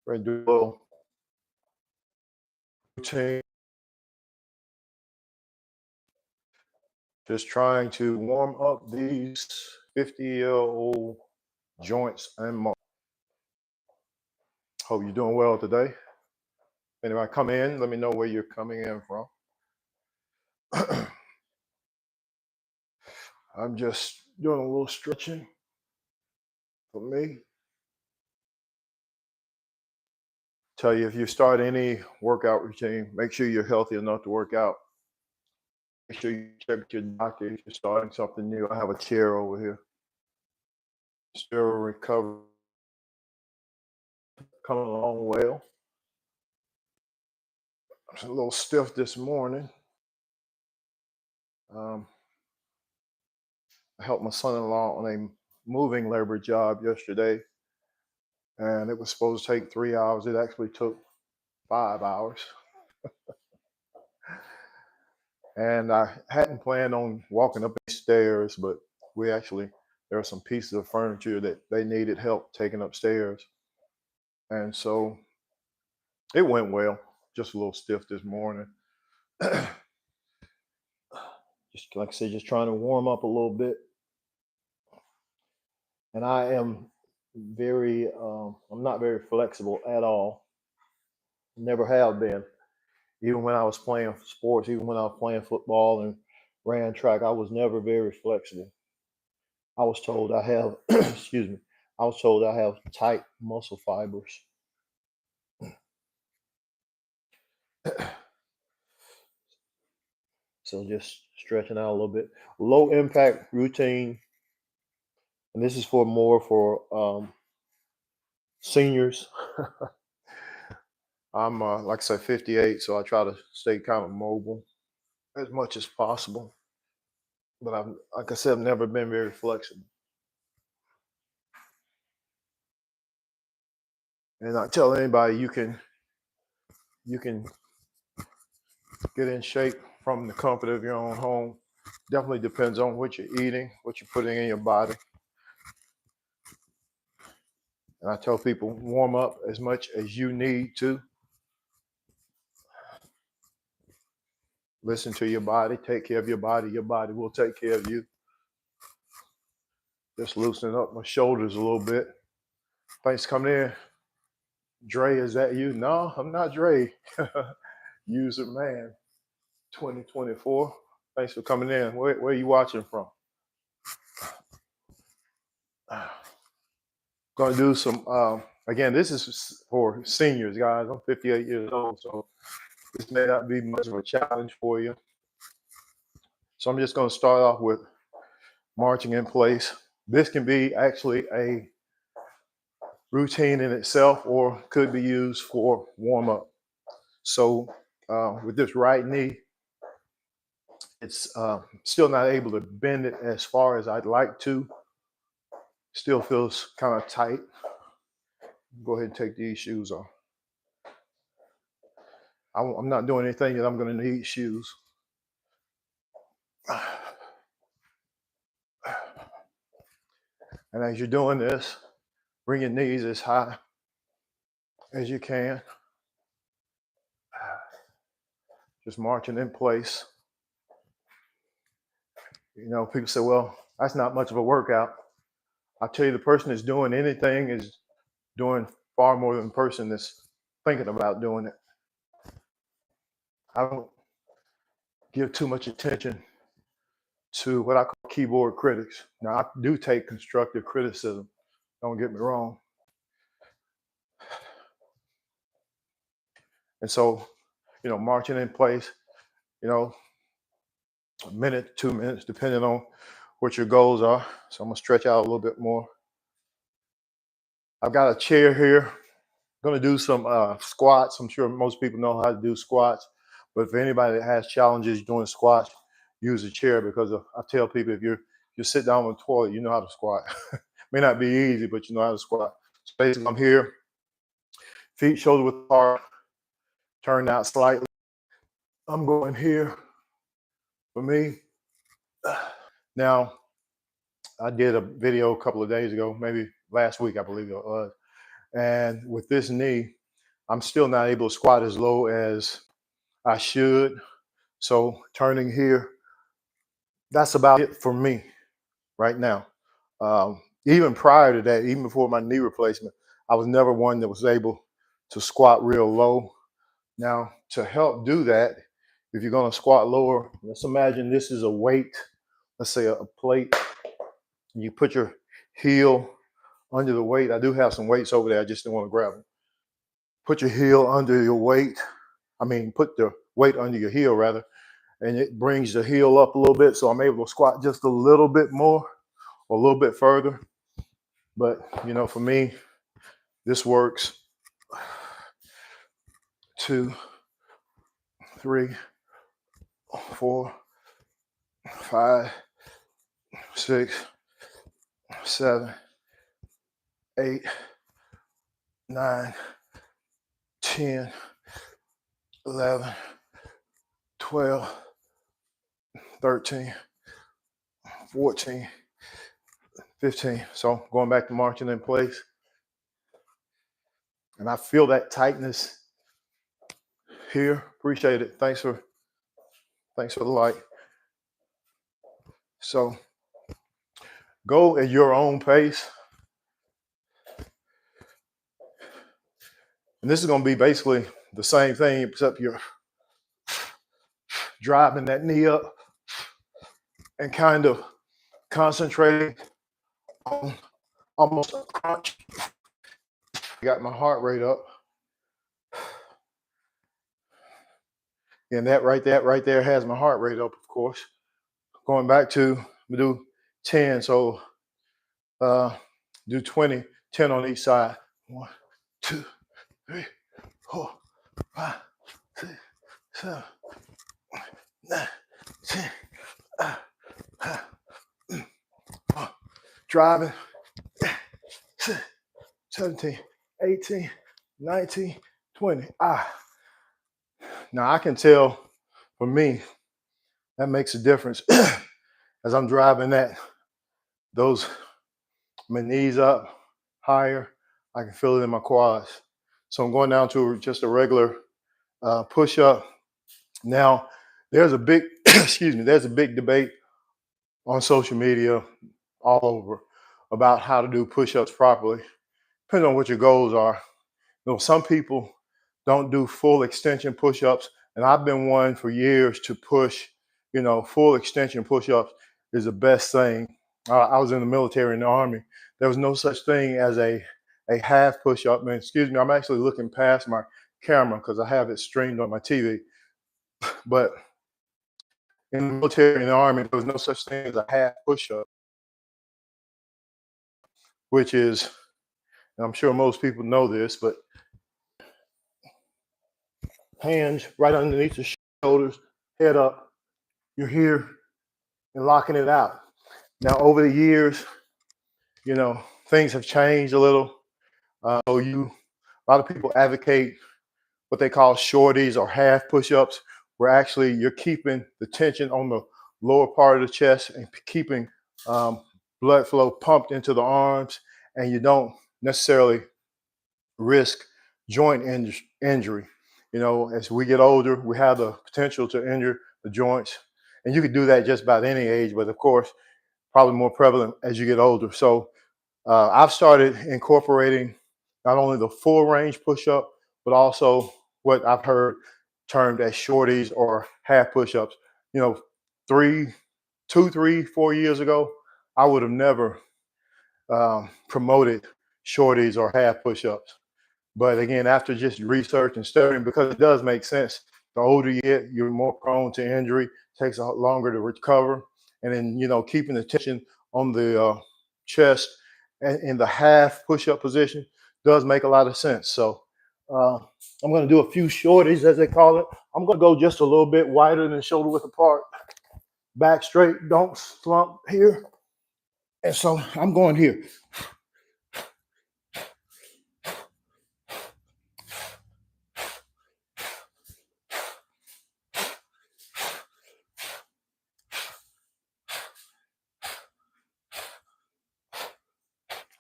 We're gonna do a little routine, just trying to warm up these 50-year-old joints and muscles. Hope you're doing well today. Anybody come in, let me know where you're coming in from. I'm just doing a little stretching for me. Tell you, if you start any workout routine, make sure you're healthy enough to work out. Make sure you check with your doctor if you're starting something new. I have a chair over here. Still recovering, coming along well. I was a little stiff this morning. I helped my son-in-law on a moving labor job yesterday, and it was supposed to take 3 hours. It actually took 5 hours. And I hadn't planned on walking up these stairs, but there are some pieces of furniture that they needed help taking upstairs. And so it went well, just a little stiff this morning. Just like I said, just trying to warm up a little bit. And I am I'm not very flexible at all. Never have been. Even when I was playing sports, even when I was playing football and ran track, I was never very flexible. I was told I have, excuse me, I was told I have tight muscle fibers. So just stretching out a little bit. Low impact routine, and this is for seniors. I'm like I said, 58, so I try to stay kind of mobile as much as possible. But like I said, I've never been very flexible. And I tell anybody you can get in shape from the comfort of your own home. Definitely depends on what you're eating, what you're putting in your body. And I tell people, warm up as much as you need to. Listen to your body, take care of your body. Your body will take care of you. Just loosening up my shoulders a little bit. Thanks for coming in. Dre, is that you? No, I'm not Dre. User Man 2024. Thanks for coming in. Where are you watching from? Gonna do some, again, this is for seniors, guys. I'm 58 years old, so this may not be much of a challenge for you. So I'm just gonna start off with marching in place. This can be actually a routine in itself or could be used for warm up. So with this right knee, it's still not able to bend it as far as I'd like to. Still feels kind of tight. Go ahead and take these shoes off. I'm not doing anything that I'm going to need shoes. And as you're doing this, bring your knees as high as you can. Just marching in place. You know, people say, well, that's not much of a workout. I tell you, the person that's doing anything is doing far more than the person that's thinking about doing it. I don't give too much attention to what I call keyboard critics. Now, I do take constructive criticism. Don't get me wrong. And so, you know, marching in place, you know, a minute, 2 minutes, depending on what your goals are. So I'm gonna stretch out a little bit more. I've got a chair here. I'm gonna do some squats. I'm sure most people know how to do squats, but for anybody that has challenges doing squats, use a chair because I tell people if you sit down on the toilet, you know how to squat. May not be easy, but you know how to squat. So basically, I'm here, feet shoulder width apart, turned out slightly. I'm going here for me. Now, I did a video a couple of days ago, maybe last week, I believe it was, And with this knee, I'm still not able to squat as low as I should. So turning here, that's about it for me right now. Even prior to that, even before my knee replacement, I was never one that was able to squat real low. Now, to help do that, if you're going to squat lower, let's imagine this is a weight, let's say a plate. You put your heel under the weight. I do have some weights over there. I just didn't want to grab them. Put your heel under your weight. Put the weight under your heel rather, and it brings the heel up a little bit. So I'm able to squat just a little bit more or a little bit further. But, for me, this works. 2, 3, 4, 5, 6, 7, 8, 9, 10, 11, 12, 13, 14, 15. So going back to marching in place. And I feel that tightness here. Appreciate it. Thanks for the light. So go at your own pace. And this is going to be basically the same thing, except you're driving that knee up and kind of concentrating on almost a crunch. Got my heart rate up. And that right there has my heart rate up, of course. Going back to, we do 10, so do 20, 10 on each side. 1, 2, 3, 4, 5, 6, 7, 9, 10. Driving. 17, 18, 19, 20. Now I can tell for me, that makes a difference as I'm driving my knees up higher. I can feel it in my quads. So I'm going down to just a regular push up. Now there's a big, there's a big debate on social media all over about how to do push-ups properly, depending on what your goals are. Some people don't do full extension push-ups, and I've been one for years to push, full extension push-ups is the best thing. I was in the military, in the Army. There was no such thing as a half push-up. I'm actually looking past my camera because I have it streamed on my TV. But in the military, in the Army, there was no such thing as a half push-up, which is, I'm sure most people know this, but hands right underneath the shoulders, head up, you're here and locking it out. Now, over the years, things have changed a little. A lot of people advocate what they call shorties or half push-ups, where actually you're keeping the tension on the lower part of the chest and keeping blood flow pumped into the arms, and you don't necessarily risk joint injury. As we get older, we have the potential to injure the joints, and you could do that just about any age, but of course, probably more prevalent as you get older. So I've started incorporating not only the full range push-up, but also what I've heard termed as shorties or half push-ups. 2, 3, 4 years ago, I would have never promoted shorties or half push-ups. But again, after just research and studying, because it does make sense, the older you get, you're more prone to injury, takes longer to recover. And then, keeping the tension on the chest and in the half push-up position does make a lot of sense. So I'm going to do a few shorties, as they call it. I'm going to go just a little bit wider than shoulder width apart. Back straight, don't slump here. And so I'm going here.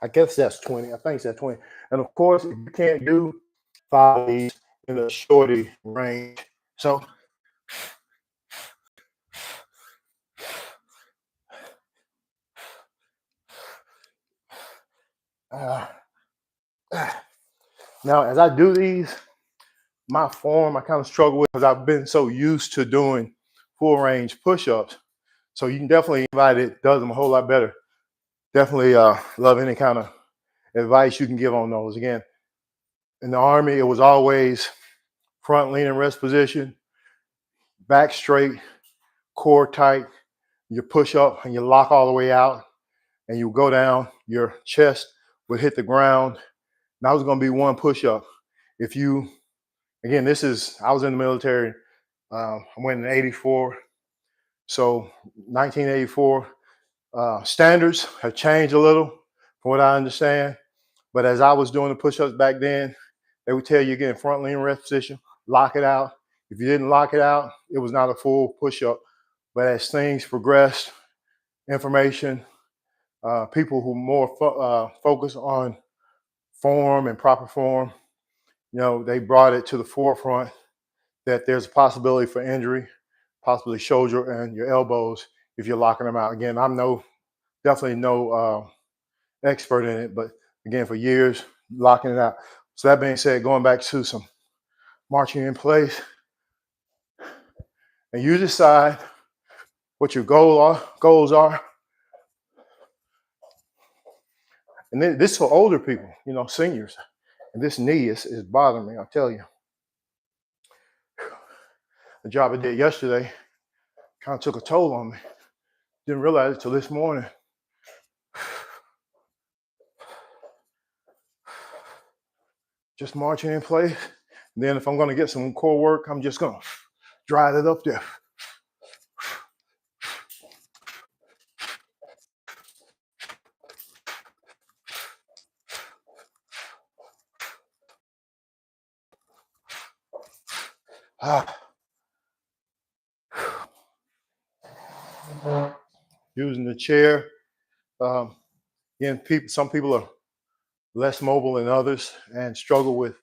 I guess that's 20. I think that's 20. And of course, if you can't do 5 of these in a shorty range, so uh, now as I do these, my form I kind of struggle with because I've been so used to doing full range push-ups. So you can definitely invite it, does them a whole lot better. Definitely love any kind of advice you can give on those. Again, in the Army, it was always front lean and rest position, back straight, core tight. You push up and you lock all the way out, and you go down. Your chest would hit the ground. That was going to be one push up. If you, again, I was in the military. I went in '84, so 1984. Standards have changed a little, from what I understand. But as I was doing the push-ups back then, they would tell you again, front lean rest position, lock it out. If you didn't lock it out, it was not a full push-up. But as things progressed, information, people who more focus on form and proper form, they brought it to the forefront that there's a possibility for injury, possibly shoulder and your elbows if you're locking them out. Again, I'm definitely no expert in it, but again, for years, locking it out. So that being said, going back to some marching in place, and you decide what your goals are. And then this is for older people, seniors. And this knee is bothering me, I'll tell you. The job I did yesterday kind of took a toll on me. Didn't realize it till this morning. Just marching in place. And then if I'm going to get some core work, I'm just going to drive it up there. Using the chair. Again, some people are less mobile than others and struggle with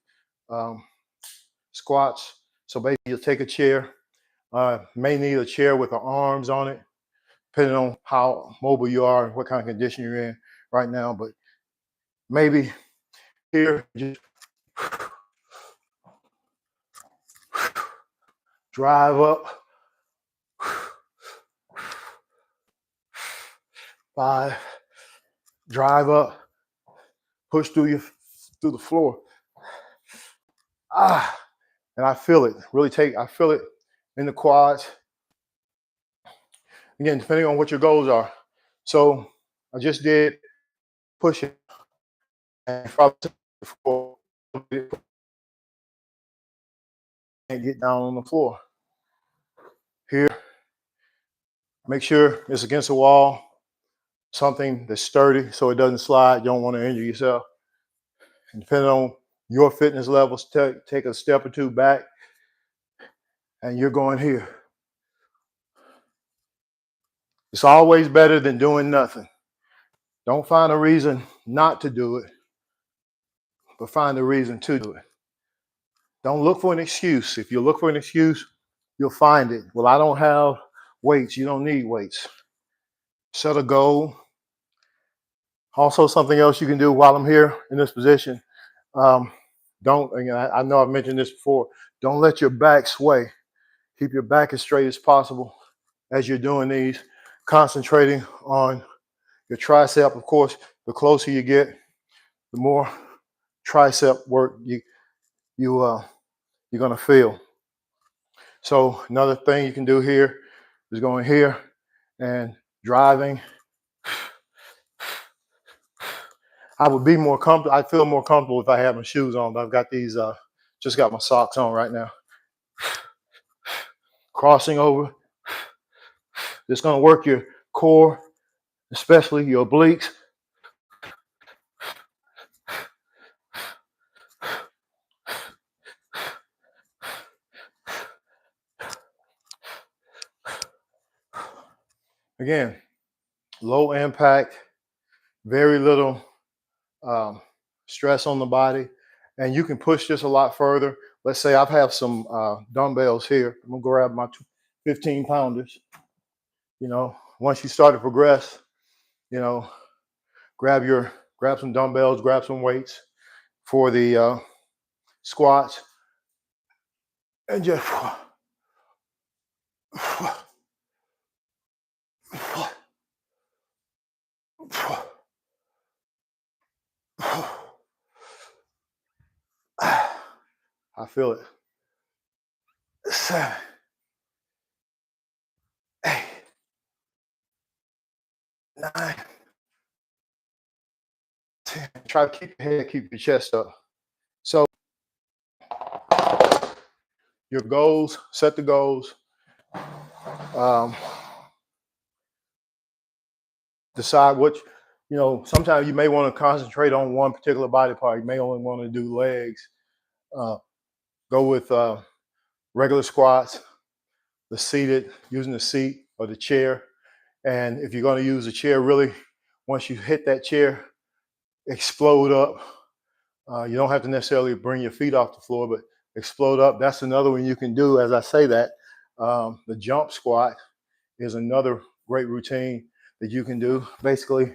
squats. So basically, you'll take a chair. May need a chair with the arms on it, depending on how mobile you are and what kind of condition you're in right now. But maybe here, just drive up. 5, drive up, push through the floor. And I feel it. I feel it in the quads. Again, depending on what your goals are. So I just did push it and and get down on the floor. Here, make sure it's against the wall, something that's sturdy so it doesn't slide. You don't want to injure yourself. And depending on your fitness levels, take a step or two back, and you're going here. It's always better than doing nothing. Don't find a reason not to do it, but find a reason to do it. Don't look for an excuse. If you look for an excuse, you'll find it. Well, I don't have weights. You don't need weights. Set a goal. Also, something else you can do while I'm here in this position. I know I've mentioned this before. Don't let your back sway. Keep your back as straight as possible as you're doing these. Concentrating on your tricep. Of course, the closer you get, the more tricep work you're gonna feel. So another thing you can do here is going here and driving. I would be more comfortable. I feel more comfortable if I had my shoes on, but I've got these, just got my socks on right now. Crossing over. It's gonna work your core, especially your obliques. Again, low impact, very little stress on the body, and you can push this a lot further. Let's say I have some dumbbells here. I'm gonna grab my 15 pounders. Once you start to progress, you know, grab some dumbbells, grab some weights for the squats, and just I feel it. 7, 8, 9, 10. Try to keep your head, keep your chest up. So your goals, set the goals. Um, decide sometimes you may want to concentrate on one particular body part. You may only want to do legs. Go with regular squats, using the seat or the chair. And if you're going to use a chair, really, once you hit that chair, explode up. You don't have to necessarily bring your feet off the floor, but explode up. That's another one you can do. As I say that, the jump squat is another great routine that you can do. Basically,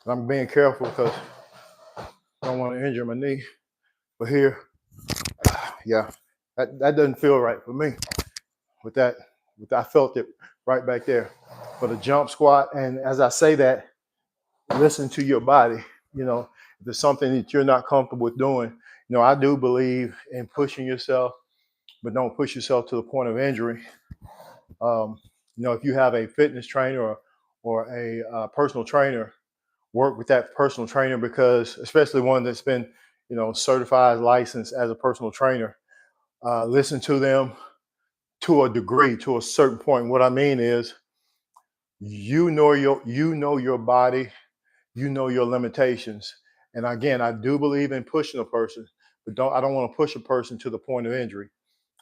I'm being careful because I don't want to injure my knee. But here, yeah, that doesn't feel right for me. With that, I felt it right back there. For the jump squat, and as I say that, listen to your body. If there's something that you're not comfortable with doing, I do believe in pushing yourself, but don't push yourself to the point of injury. If you have a fitness trainer or a personal trainer, work with that personal trainer, because especially one that's been, certified, licensed as a personal trainer. Listen to them to a degree, to a certain point. What I mean is, you know your body, you know your limitations. And again, I do believe in pushing a person, but I don't want to push a person to the point of injury.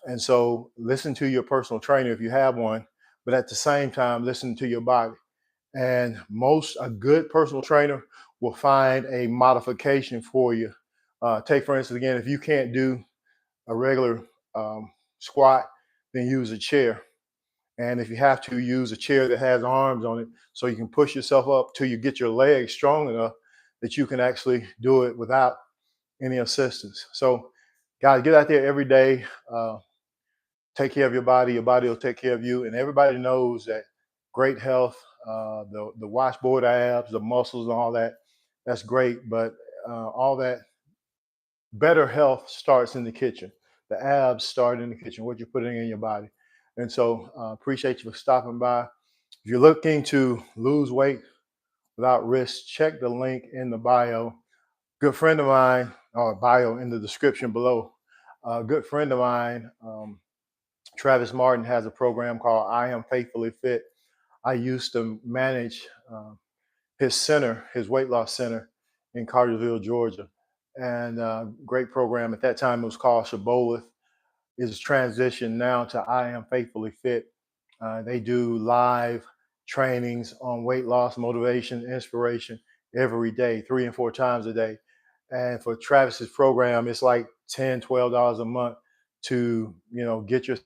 And so listen to your personal trainer if you have one, but at the same time, listen to your body. And a good personal trainer will find a modification for you. Take, for instance, again, if you can't do a regular squat, then use a chair. And if you have to, use a chair that has arms on it so you can push yourself up till you get your legs strong enough that you can actually do it without any assistance. So, guys, get out there every day. Take care of your body will take care of you. And everybody knows that great health, the washboard abs, the muscles, and all that, that's great. But all that better health starts in the kitchen. The abs start in the kitchen, what you're putting in your body. And so appreciate you for stopping by. If you're looking to lose weight without risk, check the link in the bio. Good friend of mine, or bio in the description below. A good friend of mine, Travis Martin, has a program called I Am Faithfully Fit. I used to manage his weight loss center in Cartersville, Georgia. And great program. At that time, it was called Shibboleth. It's transitioned now to I Am Faithfully Fit. They do live trainings on weight loss, motivation, inspiration every day, 3 and 4 times a day. And for Travis's program, it's like $10, $12 a month to, get your